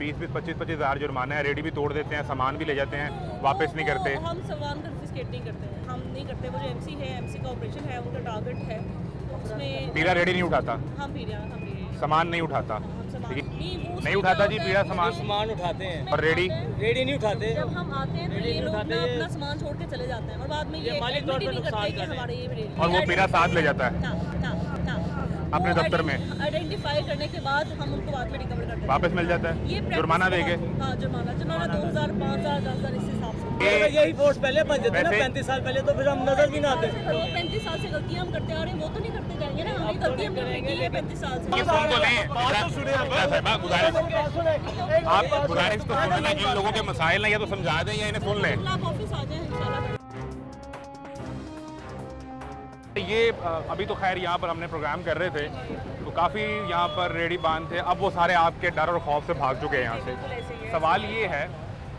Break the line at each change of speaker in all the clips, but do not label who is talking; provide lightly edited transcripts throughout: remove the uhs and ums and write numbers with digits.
20-20, 25-25 हज़ार जुर्माना है, रेडी भी तोड़ देते हैं, सामान भी ले जाते हैं, वापस नहीं करते।
हम सामान कन्फिस्केट नहीं करते हैं, हम नहीं करते। वो जो एमसी है, एमसी का ऑपरेशन है, उनका टारगेट है, उसमें
पीड़ा रेडी नहीं उठाता,
हम पीड़िया
सामान नहीं उठाता,
हम सामान
लेकिन नहीं उठाता जी पीड़ा सामान
उठाते हैं
और रेडी
नहीं उठाते।
जब हम आते हैं तो ये लोग ना अपना सामान छोड़ के चले जाते हैं और बाद में ये
मालिक तौर पे
नहीं करते
नुकसान
कि
कर
हमारे ये
और वो पीड़ा साथ ले जाता है अपने
वो
दफ्तर में,
आइडेंटिफाई करने के बाद हम उनको बाद में रिकवर करते हैं,
वापस मिल जाता है,
ये
जुर्माना देके।
हाँ जुर्माना 2000, 5000, 10,000 इस हिसाब से।
यही फोर्स पहले बन जाते ना 35 साल पहले, तो फिर हम नजर भी ना आते।
35 साल से गलतियां हम करते आ रहे हैं, वो तो नहीं करते जाएंगे ना, हमें गलती हम करेंगे 35 साल से।
ये सुन तो लें, आप गुजारिश तो सुन लें, इन लोगों के मसाइल हैं या तो समझा दें या इन्हें सुन लें।
आप ऑफिस आ जाएं इंशाल्लाह।
ये अभी तो खैर यहाँ पर हमने प्रोग्राम कर रहे थे तो काफ़ी यहाँ पर रेडी बांध थे, अब वो सारे आपके डर और खौफ से भाग चुके हैं यहाँ से। सवाल ये है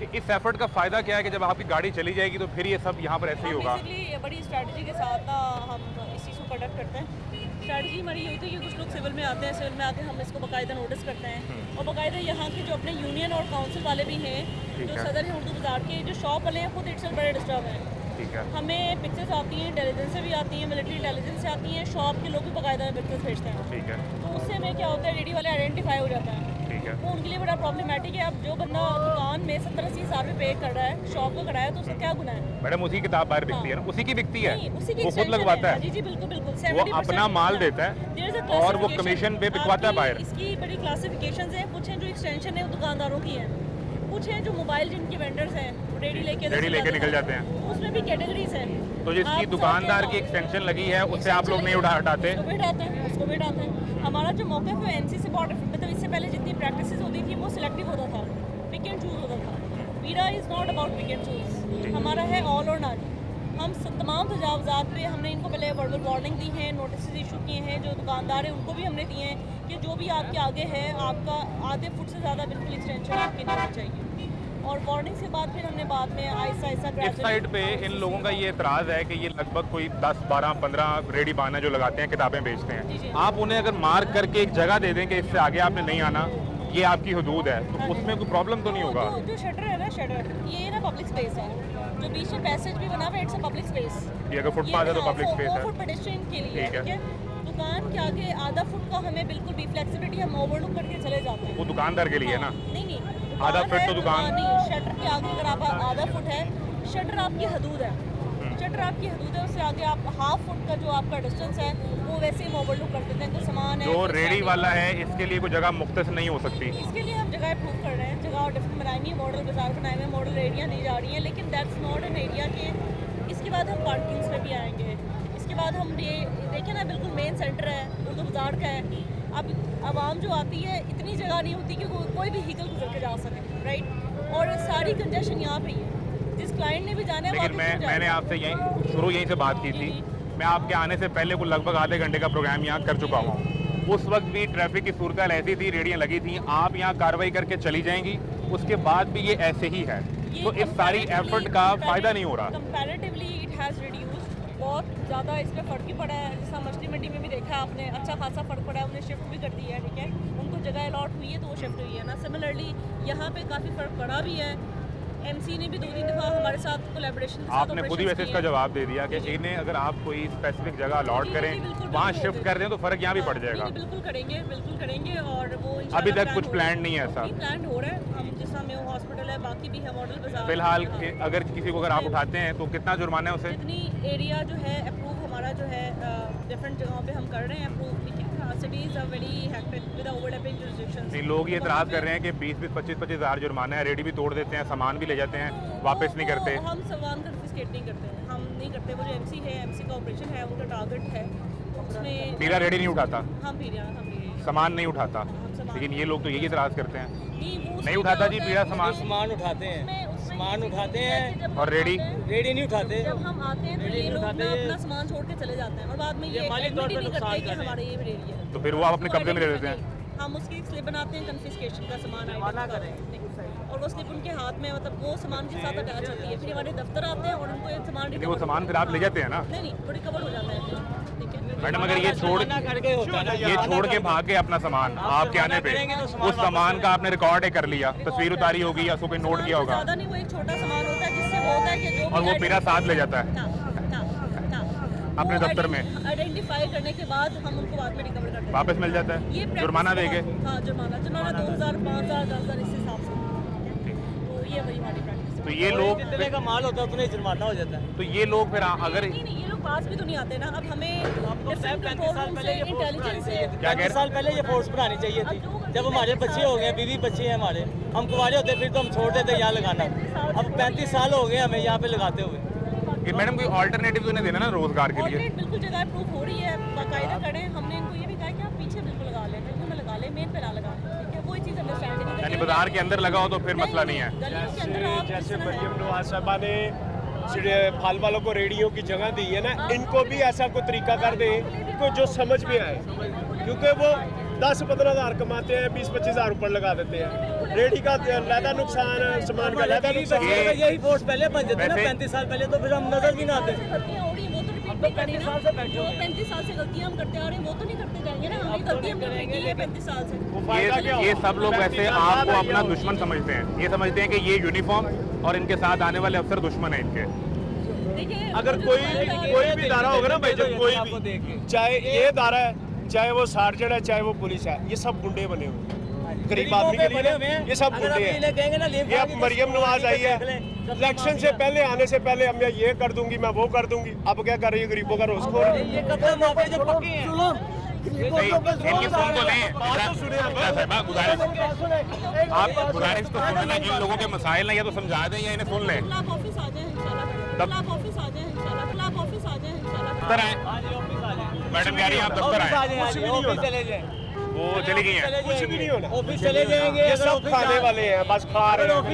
कि इस एफर्ट का फ़ायदा क्या है कि जब आपकी गाड़ी चली जाएगी तो फिर ये सब यहाँ पर ऐसे ही होगा।
बेसिकली बड़ी स्ट्रैटेजी के साथ ना हम इस चीज़ को कंडक्ट करते हैं। स्ट्रैटेजी हमारी ये होती है कि कुछ लोग सिविल में आते हैं, सिविल में आके हम इसको बाकायदा नोटिस करते हैं और बाकायदा यहाँ के जो अपने यूनियन और काउंसिल वाले भी हैं, जो सदर हैं उर्दू बाजार के, जो शॉप वाले हैं खुद इट्स बड़े डिस्टर्ब हैं।
ठीक है,
हमें पिक्चर्स आती हैं, इंटेलिजेंस से भी आती हैं, मिलिट्री इंटेलिजेंस से आती हैं, शॉप के लोग भी बाकायदा पिक्चर्स भेजते हैं।
ठीक है,
तो उससे हमें क्या होता है, रेडी वाले आइडेंटिफाई हो जाता है।
ठीक है,
वो उनके लिए बड़ा प्रॉब्लमेटिक है। अब जो बंदा दुकान में 70-80 हज़ार रुपये पे कर रहा है, शॉप को कराया, तो उसका क्या गुनाह है?
मैडम उसी किताब बाहर बिकती है ना, उसी की बिकती है,
नहीं, उसी की
वो खुद लगवाता है,
जी जी बिल्कुल बिल्कुल,
वो अपना माल देता है और वो कमीशन पे बिकवाता है बाहर।
इसकी बड़ी क्लासिफिकेशंस हैं, कुछ हैं जो एक्सटेंशन है दुकानदारों की हैं, कुछ हैं जो मोबाइल जिनके वेंडर्स हैं रेडी लेके निकल
जाते हैं,
उसमें भी कैटेगरीज हैं।
तो जिसकी दुकानदार की एक्सटेंशन लगी है उससे आप लोग नहीं हटाते?
उसको भी हटाते हैं। हमारा जो मौका है एमसी से बहुत मतलब इससे पहले जितनी प्रैक्टिसेस होती थी वो सिलेक्टिव होता था, पिक एंड चूज होता था। पीड़ा is not about pick and choose, हमारा है ऑल और नन। हम तमाम तजावज़ात पे हमने इनको पहले वर्बल वार्निंग दी है, नोटिस इशू किए हैं, जो दुकानदार हैं उनको भी हमने दिए हैं कि जो भी आपके आगे है आपका आधे फुट से ज़्यादा बिल्कुल एक्सटेंशन आपकी नहीं होनी चाहिए। और वार्निंग के बाद फिर हमने बाद में आहिस्ता
इस साइड पे इन लोगों का ये एतराज़ है कि ये लगभग कोई 10, 12, 15 रेडी बाना जो लगाते हैं, किताबें बेचते हैं, आप उन्हें अगर मार्क करके एक जगह दे दें कि इससे आगे आपने नहीं आना, ये आपकी हदूद है, तो उसमें कोई प्रॉब्लम तो नहीं होगा?
जो शटर है ना, शटर ये ना पब्लिक स्पेस है, जो बीच में पैसेज भी बना हुआ है, इट्स अ पब्लिक स्पेस।
ये अगर फुटपाथ है तो पब्लिक स्पेस है,
फुट पेडेस्ट्रियन के लिए,
ठीक है।
दुकान के आगे आधा फुट का हमें बिल्कुल भी फ्लेक्सिबिलिटी, हम ओवरलुक करके चले जाते हैं।
वो दुकानदार के लिए है ना?
नहीं
आधा फुट तो दुकान
नहीं, शटर के आगे अगर आप आधा फुट है, शटर आपकी हदूद है, शटर आपकी हदूद है, उससे आगे आप हाफ फुट का जो आपका डिस्टेंस है वो वैसे ही ओवरलुक कर देते हैं। तो सामान है
जो रेडी वाला है इसके लिए कोई जगह मुख्तस नहीं हो सकती?
इसके लिए हम जगह अप्रूव कर रहे हैं, जगह और डिफरेंट बनाएंगे, मॉडल बाजार बनाए हुए, मॉडल एरिया दी जा रही है, लेकिन दैट्स नॉट एन एरिया के। इसके बाद हम पार्किंग्स में भी आएंगे, इसके बाद हम ये देखें ना, बिल्कुल मेन सेंटर है, उर्दू बाजार का है। अब आवाम जो आती है, इतनी जगह नहीं होती कि कोई भी व्हीकल गुजर के जा सके, राइट? और सारी कंजेशन यहाँ पे ही है, जिस क्लाइंट ने भी जाना है।
लेकिन मैंने आपसे यहीं से बात की थी, मैं आपके आने से पहले को लगभग आधे घंटे का प्रोग्राम यहाँ कर चुका हूँ, उस वक्त भी ट्रैफिक की सूरत ऐसी थी, रेडियाँ लगी थी, आप यहाँ कार्रवाई करके चली जाएंगी, उसके बाद भी ये ऐसे ही है, तो इस सारी एफर्ट का फ़ायदा नहीं हो रहा।
कंपैरेटिवली इट हैज़ रिड्यूस्ड, बहुत ज़्यादा इसमें फ़र्क ही पड़ा है। जैसा मछली मंडी में भी देखा आपने, अच्छा खासा फ़र्क पड़ा है, उन्हें शिफ्ट भी कर दी है, ठीक है, उनको जगह अलॉट हुई है तो वो शिफ्ट हुई है ना। सिमिलरली यहाँ पे काफ़ी फ़र्क पड़ा भी है। एमसी ने भी 2-3 दफ़ा हमारे साथ कोलैबोरेशन,
आपने खुद ही वैसे इसका जवाब दे दिया कि इन्हें अगर आप कोई स्पेसिफिक जगह अलॉट करें, वहाँ शिफ्ट कर दें तो फ़र्क यहाँ भी पड़ जाएगा।
बिल्कुल करेंगे और वो
अभी तक कुछ प्लान नहीं है ऐसा?
प्लान हो रहा है, हम जिस में हॉस्पिटल है, बाकी भी है मॉडल बाजार।
फिलहाल अगर किसी को अगर आप उठाते हैं तो कितना जुर्माना है उसे?
जितनी एरिया जो है अप्रूव हमारा जो है डिफरेंट जगहों पे हम कर रहे हैं अप्रूव, ठीक है। Cities are very hectic with overlapping jurisdictions.
नहीं, लोग ये एतराज़ कर रहे हैं कि 20-20, 25-25 हज़ार जुर्माना है, रेडी भी तोड़ देते हैं, सामान भी ले जाते हैं, वापस नहीं करते।
हम सामान कन्फिस्केट नहीं करते हैं, हम नहीं करते। वो जो एमसी है, एमसी का ऑपरेशन है, उनका टारगेट है, उसमें
पीड़ा रेडी नहीं उठाता,
हम
सामान नहीं उठाता, लेकिन ये लोग तो यही एतराज़ करते हैं, नहीं उठाता जी पीड़ा
सामान उठाते हैं
और रेडी
नहीं उठाते।
जब हम आते हैं तो ये लोग ना अपना सामान छोड़ के चले जाते हैं और बाद में ये
मालिक तौर पे
नहीं
नुकसान
करते कि
कर रहे हैं।
हमारे ये एरिया है,
तो फिर वो आप अपने कब्जे में ले लेते हैं।
हम उसकी एक स्लिप बनाते हैं कन्फिस्केशन का सामान
मना करें
और वो स्लिप उनके हाथ में, मतलब वो सामान के साथ अटैच होती है, फिर हमारे दफ्तर आते हैं और उनको ये सामान
वो सामान फिर आप ले जाते हैं ना?
नहीं वो रिकवर हो जाता है, ठीक है।
मैडम अगर ये छोड़
करके होता है ना,
ये छोड़ के भाग गए अपना सामान आपके आने पे, उस सामान का आपने रिकॉर्ड कर लिया, तस्वीर उतारी होगी या उसको कोई नोट किया होगा,
ज़्यादा नहीं, वो एक छोटा सामान होता है जिससे वो होता है कि जो
और वो मेरा साथ ले जाता है अपने
वो
दफ्तर में,
आइडेंटिफाई करने के बाद हम उनको बाद में रिकवर करते हैं,
वापस मिल जाता है,
ये
जुर्माना देंगे।
हाँ जुर्माना 2000 5000 10,000 इस हिसाब से, तो ये वही हमारी प्रैक्टिस है।
तो ये लोग
जितने का माल होता है उतने जुर्माना हो जाता है।
तो ये लोग फिर अगर
नहीं ये लोग पास भी तो नहीं आते ना, अब हमें
आपको
different
35
control
साल
room
पहले
से
ये फोर्स
intelligence
चाहिए
से
थी।
क्या कह
35 साल पहले ये फोर्स बढ़ानी चाहिए थी। जब हमारे बच्चे हो गए, बीवी बच्चे हैं हमारे, हम कुंवारे होते फिर तो हम छोड़ देते यहाँ लगाना। अब 35 साल हो गए हमें यहाँ पे लगाते हुए।
कि मैडम कोई ऑल्टरनेटिव तो नहीं देना ना रोजगार के लिए।
ऑलरेडी बिल्कुल जगह प्रूफ हो रही है, बाकायदा करें। हमने इनको ये भी कहा कि आप पीछे बिल्कुल लगा लें, गलियों में लगा लें, मेन पे ना लगा, ठीक है, वो चीज़ अंडरस्टैंड है।
यानी बाजार के अंदर लगाओ तो फिर मसला नहीं है।
गलियों के अंदर आप
जैसे
जिस तरह-
मरियम नवाज साहबा ने फल वालों को रेडियो की जगह दी है ना, इनको भी ऐसा कोई तरीका कर दे को जो समझ में आए, क्योंकि वो 10-15 हज़ार कमाते हैं, 20-25 हज़ार ऊपर लगा देते हैं। रेडी का लहदा नुकसान, सामान का लहदा नुकसान।
यही फोर्स पहले बन जाते ना
वैसे-
35 साल पहले, तो फिर हम नजर भी ना आते।
गलतियाँ हो रही हैं, वो तो रिपीट नहीं करनी ना। जो 35 साल से गलतियाँ हम करते आ रहे हैं वो तो नहीं करते जाएंगे ना, हमें गलतियाँ हम करते की है 35 साल से।
वो फायदा क्या
ये
होगा?
सब लोग वैसे
35 साल
आपको
बाद
अपना
क्या
दुश्मन समझते हैं, ये समझते हैं कि ये यूनिफॉर्म और इनके साथ आने वाले अफसर दुश्मन है इनके।
देखिए
अगर
जो
कोई
हमारे यहाँ-
कोई भी दारा होगा ना भाई, जब कोई
आपको देख
भी,
के।
चाहे ये दारा है, चाहे वो सार्जेंट है, चाहे वो पुलिस है, ये सब गुंडे बने हुए हैं। गरीब आदमी के लिए ना, ये सब गुंडे हैं। ये अब मरियम नवाज आई है, इलेक्शन से पहले आने से पहले अब मैं ये कर दूंगी, मैं वो कर दूंगी। अब क्या कर रही है गरीबों का रोज खोर।
ये कब्जा माफिया जो पक्के हैं।
नहीं, इनकी सुन तो लें। साहिबा, गुजारिश आप गुजारिश तो सुन लेना, जिन लोगों के मसाइल हैं या तो समझा दें या इन्हें सुन लें।
क्लब ऑफिस आ जाए इंशाल्लाह, क्लब ऑफिस आ जाए इंशाल्लाह, क्लब ऑफिस आ जाए इंशाल्लाह।
दफ्तर आए, मैडम कह रही हैं आप दफ्तर आए,
ऑफिस चले जाएं।
वो चली गई हैं।
कुछ भी नहीं होना,
ऑफिस चले जाएंगे।
ये
अगर
सब
ऑफिस
खाने वाले हैं, बस खा रहे हैं।